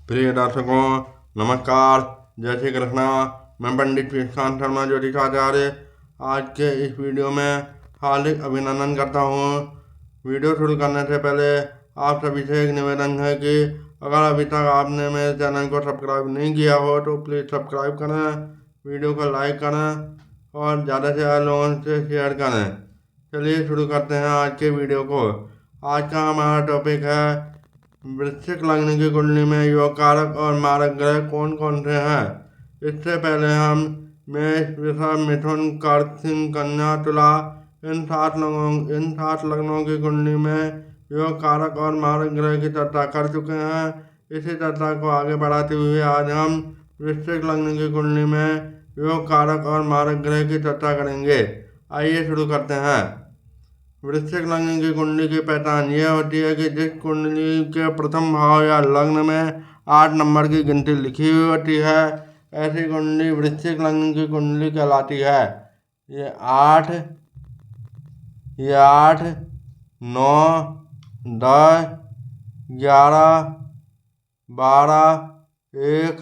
प्रिय दर्शकों नमस्कार, जय श्री कृष्णा। मैं पंडित विश्वान शर्मा ज्योतिषाचार्य आज के इस वीडियो में हार्दिक अभिनंदन करता हूँ। वीडियो शुरू करने से पहले आप सभी से एक निवेदन है कि अगर अभी तक आपने मेरे चैनल को सब्सक्राइब नहीं किया हो तो प्लीज़ सब्सक्राइब करें, वीडियो को लाइक करें और ज़्यादा से ज़्यादा लोगों से शेयर करें। चलिए शुरू करते हैं आज के वीडियो को। आज का हमारा टॉपिक है वृश्चिक लग्न की कुंडली में योग कारक और मारक ग्रह कौन कौन से हैं। इससे पहले हम मेष, वृषभ, मिथुन, कर्क, सिंह, कन्या, तुला इन सात लग्नों की कुंडली में योग कारक और मारक ग्रह की चर्चा कर चुके हैं। इसी चर्चा को आगे बढ़ाते हुए आज हम वृश्चिक लग्न की कुंडली में योग कारक और मारक ग्रह की चर्चा करेंगे। आइए शुरू करते हैं। वृश्चिक लग्न की कुंडली की पहचान यह होती है कि जिस कुंडली के प्रथम भाव या लग्न में 8 नंबर की गिनती लिखी हुई होती है, ऐसी कुंडली वृश्चिक लग्न की कुंडली कहलाती है। ये 8, 9, 10, 11, 12, 1,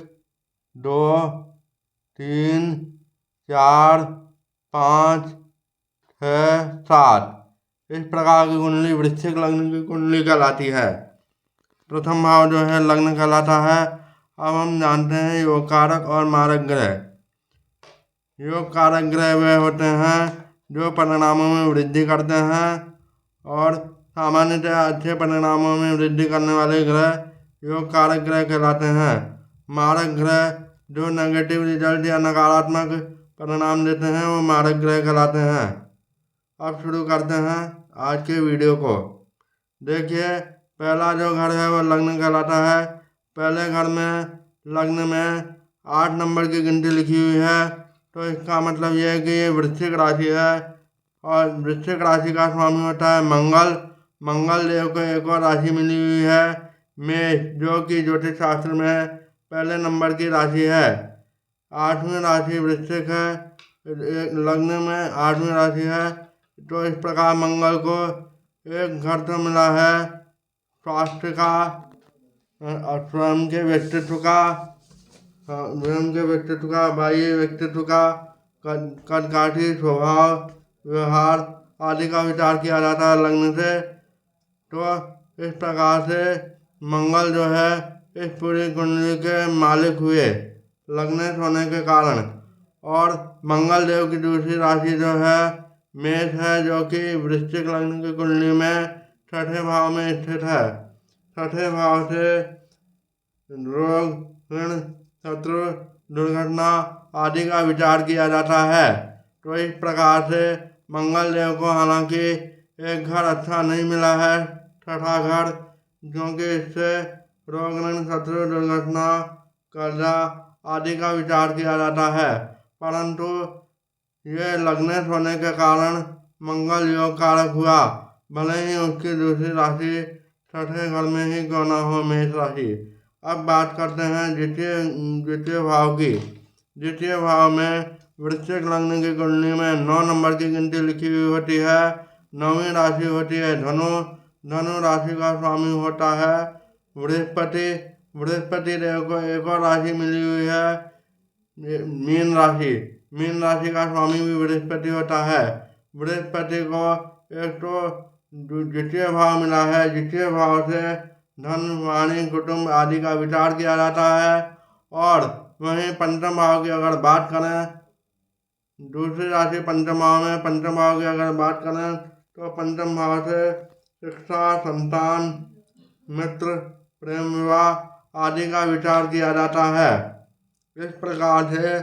2, 3, 4, 5, 6, 7 इस प्रकार की कुंडली वृश्चिक लग्न की कुंडली कहलाती है। प्रथम भाव जो है लग्न कहलाता है। अब हम जानते हैं योग कारक और मारक ग्रह। योग कारक ग्रह वे होते हैं जो परिणामों में वृद्धि करते हैं और सामान्यतः अच्छे परिणामों में वृद्धि करने वाले ग्रह योग कारक ग्रह कहलाते हैं। मारक ग्रह जो नेगेटिव रिजल्ट या नकारात्मक परिणाम देते हैं वो मारक ग्रह कहलाते हैं। अब शुरू करते हैं आज के वीडियो को। देखिए, पहला जो घर है वो लग्न कहलाता है। पहले घर में लग्न में 8 नंबर की गिनती लिखी हुई है, तो इसका मतलब यह है कि ये वृश्चिक राशि है और वृश्चिक राशि का स्वामी होता है मंगल। मंगल देव को एक और राशि मिली हुई है मेष, जो कि ज्योतिष शास्त्र में पहले नंबर की राशि है। 8वीं राशि वृश्चिक है, लग्न में 8वीं राशि है। तो इस प्रकार मंगल को एक घर तो मिला है स्वास्थ्य का, स्वयं के व्यक्तित्व का, बाह्य व्यक्तित्व का, कदकाठी स्वभाव, व्यवहार आदि का विचार किया जाता है लग्न से। तो इस प्रकार से मंगल जो है इस पूरी कुंडली के मालिक हुए लग्न होने के कारण। और मंगल देव की दूसरी राशि जो है मेष है, जो कि वृश्चिक लग्न की कुंडली में छठे भाव में स्थित है। छठे भाव से रोग, ऋण, शत्रु, दुर्घटना आदि का विचार किया जाता है। तो इस प्रकार से मंगल देव को हालांकि एक घर अच्छा नहीं मिला है, छठा घर, क्योंकि इससे रोग, ऋण, शत्रु, दुर्घटना, कर्जा आदि का विचार किया जाता है। परंतु ये लग्न होने के कारण मंगल योग कारक हुआ, भले ही उसकी दूसरी राशि छठे घर में ही क्यों न हो, मेष राशि। अब बात करते हैं द्वितीय भाव की। द्वितीय भाव में वृश्चिक लग्न की कुंडली में 9 नंबर की गिनती लिखी हुई होती है। 9वीं राशि होती है धनु। धनु राशि का स्वामी होता है बृहस्पति। बृहस्पति देव को एक और राशि मिली हुई है मीन राशि। मीन राशि का स्वामी भी बृहस्पति होता है। बृहस्पति को एक तो द्वितीय भाव मिला है, द्वितीय भाव से धन, वाणी, कुटुंब आदि का विचार किया जाता है। और वहीं पंचम भाव की अगर बात करें, दूसरी राशि पंचम भाव में, पंचम भाव की अगर बात करें तो पंचम भाव से शिक्षा, संतान, मित्र, प्रेम, विवाह आदि का विचार किया जाता है। इस प्रकार से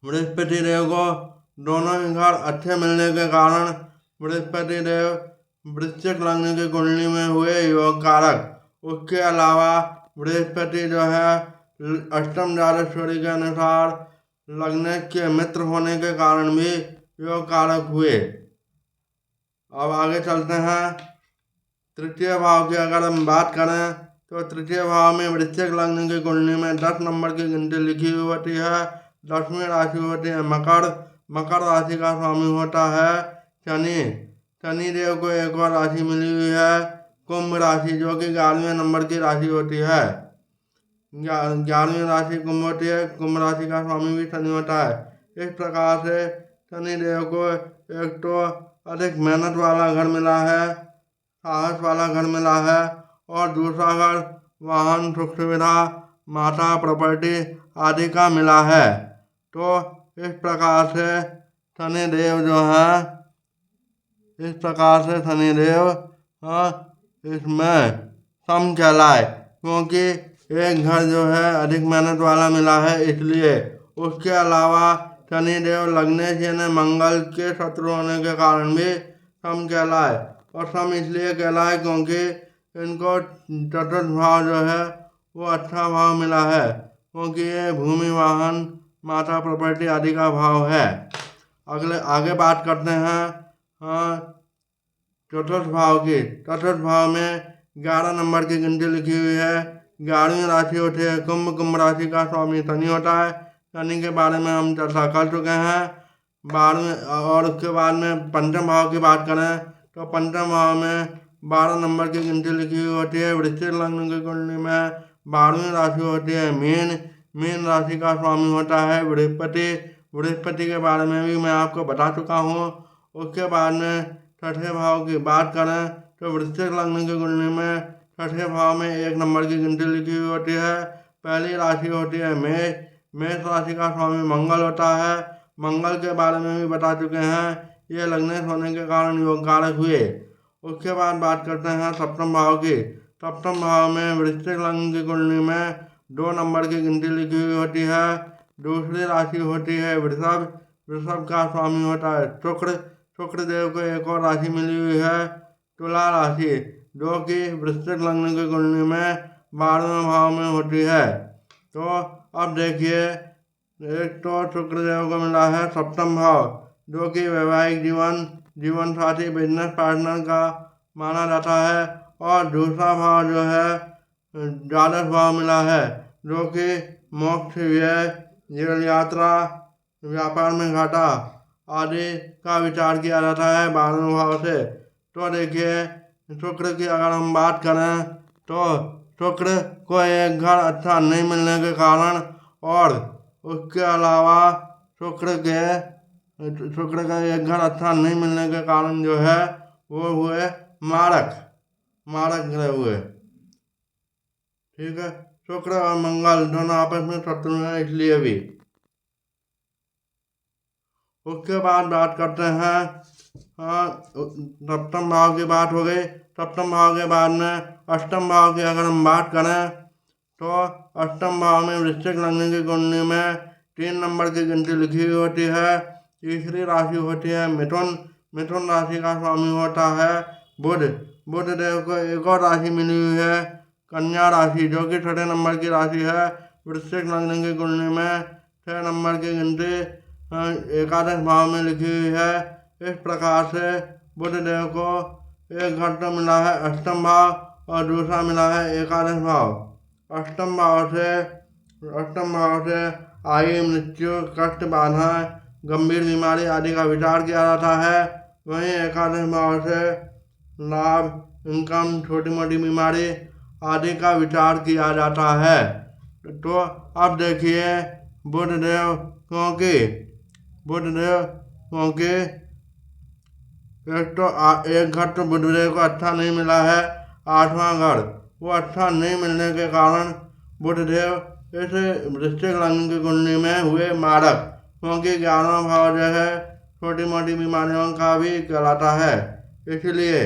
बृहस्पति देव को दोनों ही घर अच्छे मिलने के कारण बृहस्पति देव वृश्चिक लग्न की कुंडली में हुए योग कारक। उसके अलावा बृहस्पति जो है अष्टम द्वादश्वरी के अनुसार लग्न के मित्र होने के कारण भी योग कारक हुए। अब आगे चलते हैं। तृतीय भाव की अगर हम बात करें तो तृतीय भाव में वृश्चिक लग्न की कुंडली में 10 नंबर की गिनती लिखी हुई होती है। 10वीं राशि होती है मकर। मकर राशि का स्वामी होता है शनि। शनि देव को एक और राशि मिली हुई है कुंभ राशि, जो कि 11वें नंबर की राशि होती है। 11वीं राशि कुंभ होती है। कुंभ राशि का स्वामी भी शनि होता है। इस प्रकार से शनि देव को एक तो अधिक मेहनत वाला घर मिला है, साहस वाला घर मिला है, और दूसरा घर वाहन सुख सुविधा माता प्रॉपर्टी आदि का मिला है। तो इस प्रकार से शनिदेव जो है, इस प्रकार से शनिदेव इसमें सम कहलाए, क्योंकि एक घर जो है अधिक मेहनत वाला मिला है इसलिए। उसके अलावा शनिदेव लग्नेश यानी मंगल के शत्रु होने के कारण भी सम कहलाए। और सम इसलिए कहलाए क्योंकि इनको चतुर्थ भाव जो है वो अच्छा भाव मिला है, क्योंकि ये भूमि वाहन माता प्रॉपर्टी आदि का भाव है। आगे बात करते हैं चतुर्थ भाव की। चतुर्थ भाव में 11 नंबर की गिनती लिखी हुई है। 11वीं राशि होती है कुंभ। कुंभ राशि का स्वामी शनि होता है। शनि के बारे में हम चर्चा कर चुके हैं। 12वें और उसके बाद में पंचम भाव की बात करें तो पंचम भाव में 12 नंबर की गिनती लिखी हुई होती है। वृश्चिक लग्न की कुंडली में 12वीं राशि होती है मीन। मीन राशि का स्वामी होता है बृहस्पति। बृहस्पति के बारे में भी मैं आपको बता चुका हूँ। उसके बाद में छठे भाव की बात करें तो वृश्चिक लग्न की कुंडली में छठे भाव में 1 नंबर की गिनती लिखी हुई होती है। पहली राशि होती है मेष। मेष राशि का स्वामी मंगल होता है। मंगल के बारे में भी बता चुके हैं, ये लग्नेश होने के कारण योग कारक हुए। उसके बाद बात करते हैं सप्तम भाव की। सप्तम भाव में वृश्चिक लग्न की कुंडली में 2 नंबर की गिनती लिखी हुई होती है। दूसरी राशि होती है वृषभ। वृषभ का स्वामी होता है शुक्र। शुक्र देव को एक और राशि मिली हुई है तुला राशि, जो कि वृश्चिक लग्न की कुंडली में 12वें भाव में होती है। तो अब देखिए, एक तो शुक्र देव को मिला है सप्तम भाव, जो कि वैवाहिक जीवन, जीवन साथी, बिजनेस पार्टनर का माना जाता है। और दूसरा भाव जो है द्वादश भाव मिला है, जो कि मोक्ष, व्यय, जीवन यात्रा, व्यापार में घाटा आदि का विचार किया जाता है 12वें भाव से। तो देखिए, शुक्र की अगर हम बात करें तो शुक्र को एक घर अच्छा नहीं मिलने के कारण, और उसके अलावा शुक्र का एक घर अच्छा नहीं मिलने के कारण जो है वो हुए मारक ग्रह हुए। ठीक है, शुक्र और मंगल दोनों आपस में शत्रु हैं इसलिए भी। उसके बाद बात करते हैं सप्तम भाव की बात हो गई। सप्तम भाव के बाद में अष्टम भाव की अगर हम बात करें तो अष्टम भाव में वृश्चिक लग्न की कुंडली में 3 नंबर की गिनती लिखी हुई होती है। तीसरी राशि होती है मिथुन। मिथुन राशि का स्वामी होता है बुध। बुध देव को एक और राशि मिली हुई है कन्या राशि, जो कि 6 नंबर की राशि है। वृश्चिक लग्न की कुंडली में 6 नंबर की गिनती एकादश भाव में लिखी हुई है। इस प्रकार से बुध देव को एक घर तो मिला है अष्टम भाव, और दूसरा मिला है एकादश भाव। अष्टम भाव से आयु, मृत्यु, कष्ट, बाधाएं, गंभीर बीमारी आदि का विचार किया जाता है। वहीं एकादश भाव से लाभ, इनकम, छोटी मोटी बीमारी आदि का विचार किया जाता है। तो अब देखिए, बुधदेव क्योंकि एक घर तो बुधदेव को अच्छा नहीं मिला है, 8वां घर वो अच्छा नहीं मिलने के कारण बुधदेव इस वृश्चिक लग्न की कुंडली में हुए मारक, क्योंकि 11वां भाव जो है छोटी मोटी बीमारियों का भी कहलाता है। इसलिए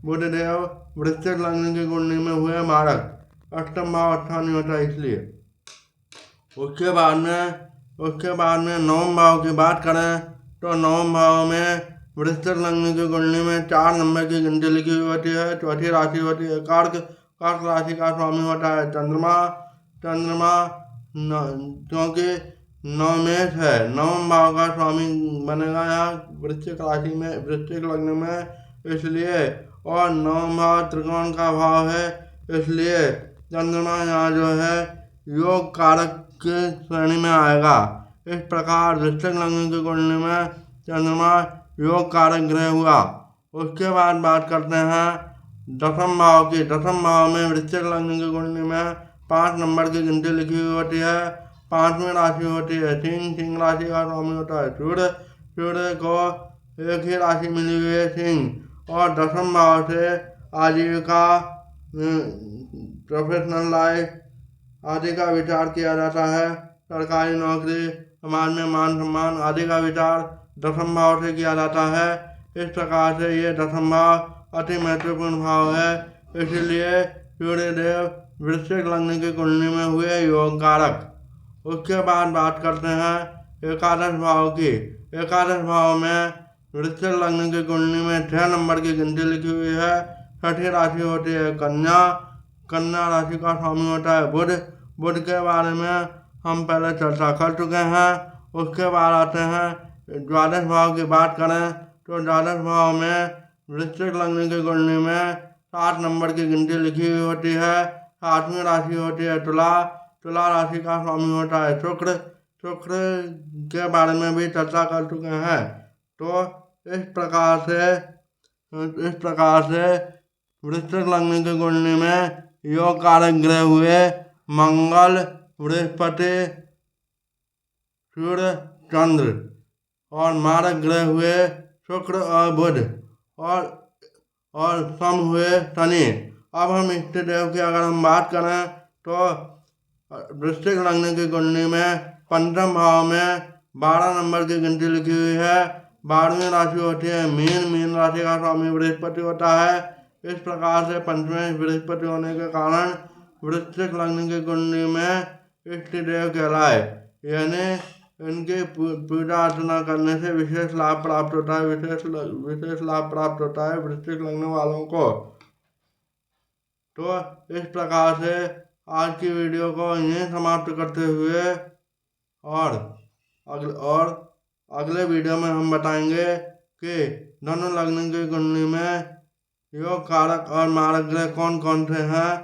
बुधदेव वृश्चिक लग्न की कुंडली में हुए मारक। अष्टम भाव अच्छा नहीं होता इसलिए। उसके बाद में नवम भाव की बात करें तो नवम भाव में वृश्चिक लग्न की कुंडली में 4 नंबर की गिनती लिखी हुई होती है। चौथी राशि होती है कर्क। कर्क राशि का स्वामी होता है चंद्रमा। क्योंकि नवमेश है, नवम भाव का स्वामी बनेगा यहाँ वृश्चिक राशि में, वृश्चिक लग्न में, इसलिए। और नवम भाव त्रिकोण का भाव है, इसलिए चंद्रमा यहाँ जो है योग कारक की श्रेणी में आएगा। इस प्रकार वृश्चिक लग्न की कुंडली में चंद्रमा योग कारक ग्रह हुआ। उसके बाद बात करते हैं दसम भाव की। दसम भाव में वृश्चिक लग्न की कुंडली में 5 नंबर की गिनती लिखी हुई होती है। 5वीं राशि होती है सिंह। सिंह राशि का स्वामी होता है सूर्य। सूर्य को एक ही राशि मिली हुई है सिंह। और 10वें भाव से आजीविका, प्रोफेशनल लाइफ आदि का विचार किया जाता है। सरकारी नौकरी, समाज में मान सम्मान आदि का विचार 10वें भाव से किया जाता है। इस प्रकार से ये 10वां भाव अति महत्वपूर्ण भाव है। इसलिए सूर्यदेव वृश्चिक लग्न की कुंडली में हुए योग कारक। उसके बाद बात करते हैं एकादश भाव की। एकादश भाव में वृश्चिक लग्न की कुंडली में 6 नंबर की गिनती लिखी हुई है। छठी राशि होती है कन्या। कन्या राशि का स्वामी होता है बुध। बुध के बारे में हम पहले चर्चा कर चुके हैं। उसके बाद आते हैं द्वादश भाव की बात करें तो द्वादश भाव में वृश्चिक लग्न की कुंडली में 7 नंबर की गिनती लिखी हुई होती है। 7वीं राशि होती है तुला। तुला राशि का स्वामी होता है शुक्र। शुक्र के बारे में भी चर्चा कर चुके हैं। तो इस प्रकार से वृश्चिक लग्न की कुंडली में योग कारक ग्रह हुए मंगल, बृहस्पति, सूर्य, चंद्र। और मारक ग्रह हुए शुक्र और बुध। और सम हुए शनि। अब हम इष्ट देव की अगर हम बात करें तो वृश्चिक लग्न की कुंडली में 5वें भाव में 12 नंबर की गिनती लिखी हुई है। 12वीं राशि होती है मीन। मीन राशि का स्वामी बृहस्पति होता है। इस प्रकार से 5वें बृहस्पति होने के कारण वृश्चिक लग्न की कुंडली में इष्ट देव कहलाए, यानी इनकी पूजा अर्चना करने से विशेष लाभ प्राप्त होता है। विशेष लाभ प्राप्त होता है वृश्चिक लग्न वालों को। तो इस प्रकार से आज की वीडियो को यहीं समाप्त करते हुए और अगले वीडियो में हम बताएंगे कि धनु लग्न की कुंडली में योग कारक और मारक ग्रह कौन कौन से हैं।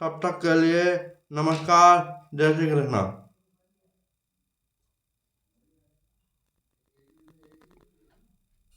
तब तक के लिए नमस्कार। जय श्री कृष्ण।